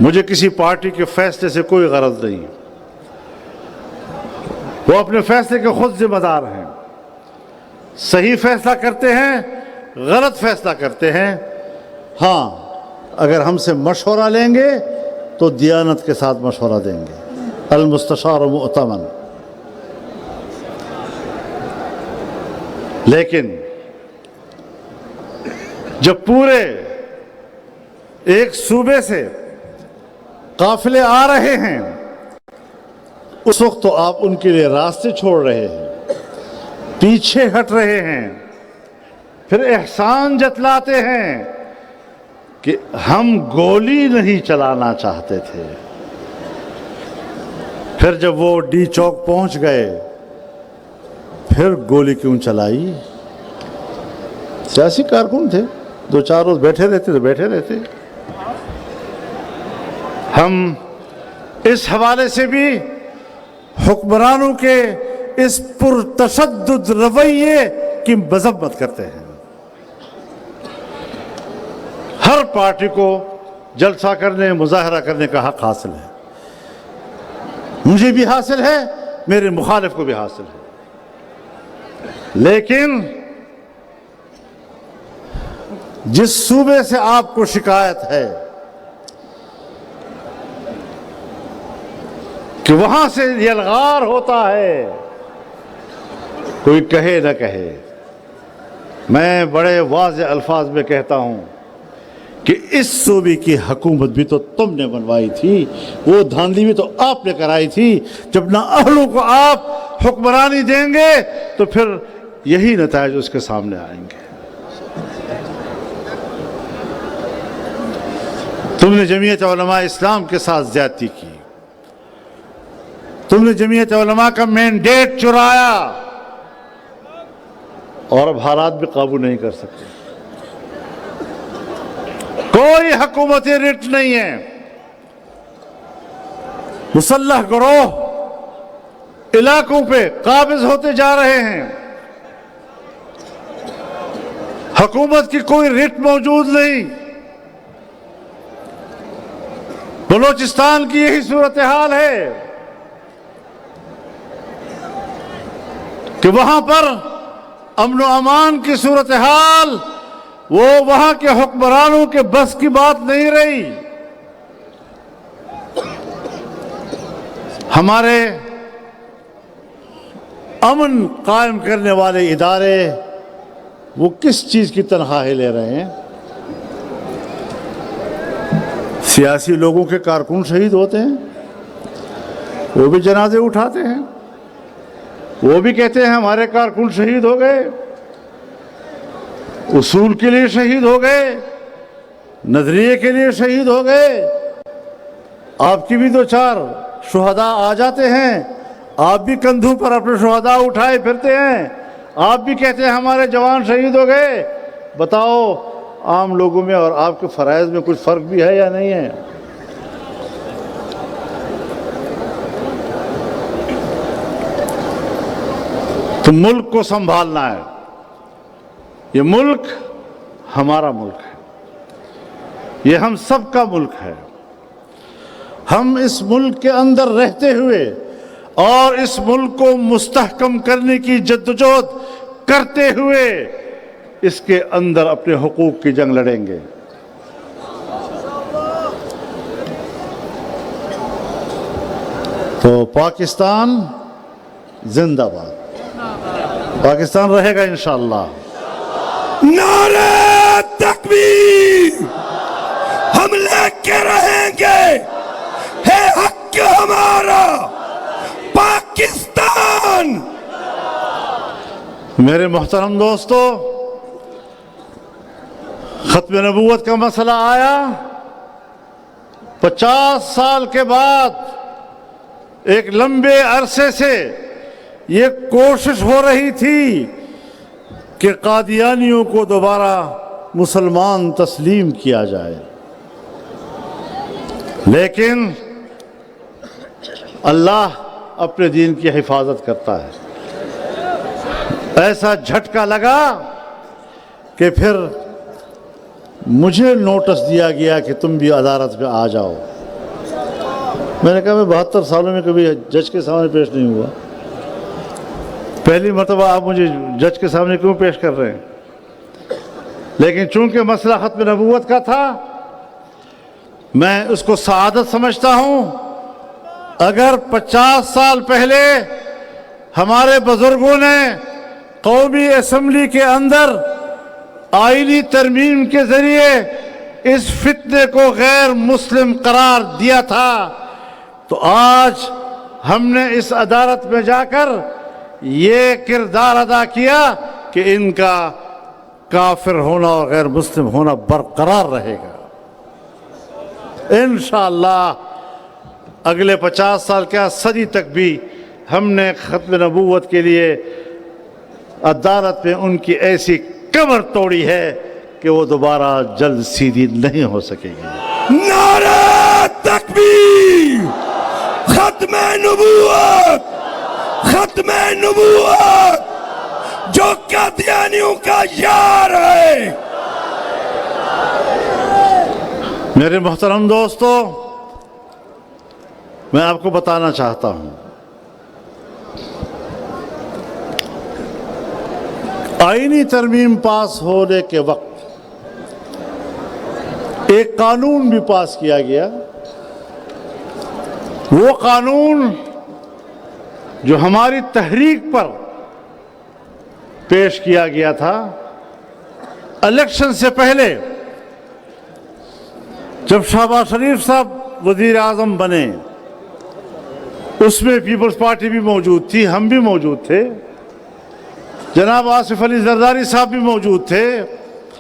مجھے کسی پارٹی کے فیصلے سے کوئی غرض نہیں، وہ اپنے فیصلے کے خود ذمہ دار ہیں، صحیح فیصلہ کرتے ہیں، غلط فیصلہ کرتے ہیں۔ ہاں، اگر ہم سے مشورہ لیں گے تو دیانت کے ساتھ مشورہ دیں گے، المستشار مؤتمن۔ لیکن جب پورے ایک صوبے سے قافلے آ رہے ہیں، اس وقت تو آپ ان کے لیے راستے چھوڑ رہے ہیں، پیچھے ہٹ رہے ہیں، پھر احسان جتلاتے ہیں کہ ہم گولی نہیں چلانا چاہتے تھے۔ پھر جب وہ ڈی چوک پہنچ گئے، پھر گولی کیوں چلائی؟ سیاسی کارکن تھے، 2-4 روز بیٹھے رہتے تو بیٹھے رہتے۔ ہم اس حوالے سے بھی حکمرانوں کے اس پرتشدد رویے کی مذمت کرتے ہیں۔ ہر پارٹی کو جلسہ کرنے، مظاہرہ کرنے کا حق حاصل ہے، مجھے بھی حاصل ہے، میرے مخالف کو بھی حاصل ہے، لیکن جس صوبے سے آپ کو شکایت ہے کہ وہاں سے یلغار ہوتا ہے، کوئی کہے نہ کہے، میں بڑے واضح الفاظ میں کہتا ہوں کہ اس صوبے کی حکومت بھی تو تم نے بنوائی تھی، وہ دھاندلی بھی تو آپ نے کرائی تھی۔ جب نہ اہلوں کو آپ حکمرانی دیں گے تو پھر یہی نتائج اس کے سامنے آئیں گے۔ تم نے جمعیت علماء اسلام کے ساتھ زیادتی کی، تم نے جمعیت علماء کا مینڈیٹ چرایا، اور اب حالات بھی قابو نہیں کر سکتے۔ کوئی حکومتی رٹ نہیں ہے، مسلح گروہ علاقوں پہ قابض ہوتے جا رہے ہیں، حکومت کی کوئی رٹ موجود نہیں۔ بلوچستان کی یہی صورتحال ہے کہ وہاں پر امن و امان کی صورتحال وہ وہاں کے حکمرانوں کے بس کی بات نہیں رہی۔ ہمارے امن قائم کرنے والے ادارے وہ کس چیز کی تنخواہیں لے رہے ہیں؟ سیاسی لوگوں کے کارکن شہید ہوتے ہیں، وہ بھی جنازے اٹھاتے ہیں، وہ بھی کہتے ہیں ہمارے کارکن شہید ہو گئے، اصول کے لیے شہید ہو گئے، نظریے کے لیے شہید ہو گئے۔ آپ کی بھی 2-4 شہداء آ جاتے ہیں، آپ بھی کندھوں پر اپنے شہداء اٹھائے پھرتے ہیں، آپ بھی کہتے ہیں ہمارے جوان شہید ہو گئے۔ بتاؤ عام لوگوں میں اور آپ کے فرائض میں کچھ فرق بھی ہے یا نہیں ہے؟ تو ملک کو سنبھالنا ہے، یہ ملک ہمارا ملک ہے، یہ ہم سب کا ملک ہے۔ ہم اس ملک کے اندر رہتے ہوئے اور اس ملک کو مستحکم کرنے کی جدوجہد کرتے ہوئے اس کے اندر اپنے حقوق کی جنگ لڑیں گے۔ تو پاکستان زندہ باد، پاکستان رہے گا انشاءاللہ۔ نعرہ تکبیر، ہم لے کے رہیں گے، ہے حق ہمارا پاکستان۔ میرے محترم دوستو، ختم نبوت کا مسئلہ آیا 50 سال کے بعد، ایک لمبے عرصے سے یہ کوشش ہو رہی تھی کہ قادیانیوں کو دوبارہ مسلمان تسلیم کیا جائے، لیکن اللہ اپنے دین کی حفاظت کرتا ہے۔ ایسا جھٹکا لگا کہ پھر مجھے نوٹس دیا گیا کہ تم بھی عدالت میں آ جاؤ۔ میں نے کہا میں 72 سالوں میں کبھی جج کے سامنے پیش نہیں ہوا، پہلی مرتبہ آپ مجھے جج کے سامنے کیوں پیش کر رہے ہیں؟ لیکن چونکہ مسئلہ ختم نبوت کا تھا، میں اس کو سعادت سمجھتا ہوں۔ اگر 50 سال پہلے ہمارے بزرگوں نے قومی اسمبلی کے اندر آئینی ترمیم کے ذریعے اس فتنے کو غیر مسلم قرار دیا تھا، تو آج ہم نے اس عدالت میں جا کر یہ کردار ادا کیا کہ ان کا کافر ہونا اور غیر مسلم ہونا برقرار رہے گا انشاءاللہ۔ اگلے 50 سال کیا صدی تک بھی ہم نے ختم نبوت کے لیے عدالت میں ان کی ایسی کمر توڑی ہے کہ وہ دوبارہ جلد سیدھی نہیں ہو سکے گی۔ نعرہ تکبیر! ختم نبوت! ختم نبوت جو قادیانیوں کا یار ہے۔ میرے محترم دوستو، میں آپ کو بتانا چاہتا ہوں، آئینی ترمیم پاس ہونے کے وقت ایک قانون بھی پاس کیا گیا۔ وہ قانون جو ہماری تحریک پر پیش کیا گیا تھا، الیکشن سے پہلے جب شہباز شریف صاحب وزیر اعظم بنے، اس میں پیپلز پارٹی بھی موجود تھی، ہم بھی موجود تھے، جناب آصف علی زرداری صاحب بھی موجود تھے،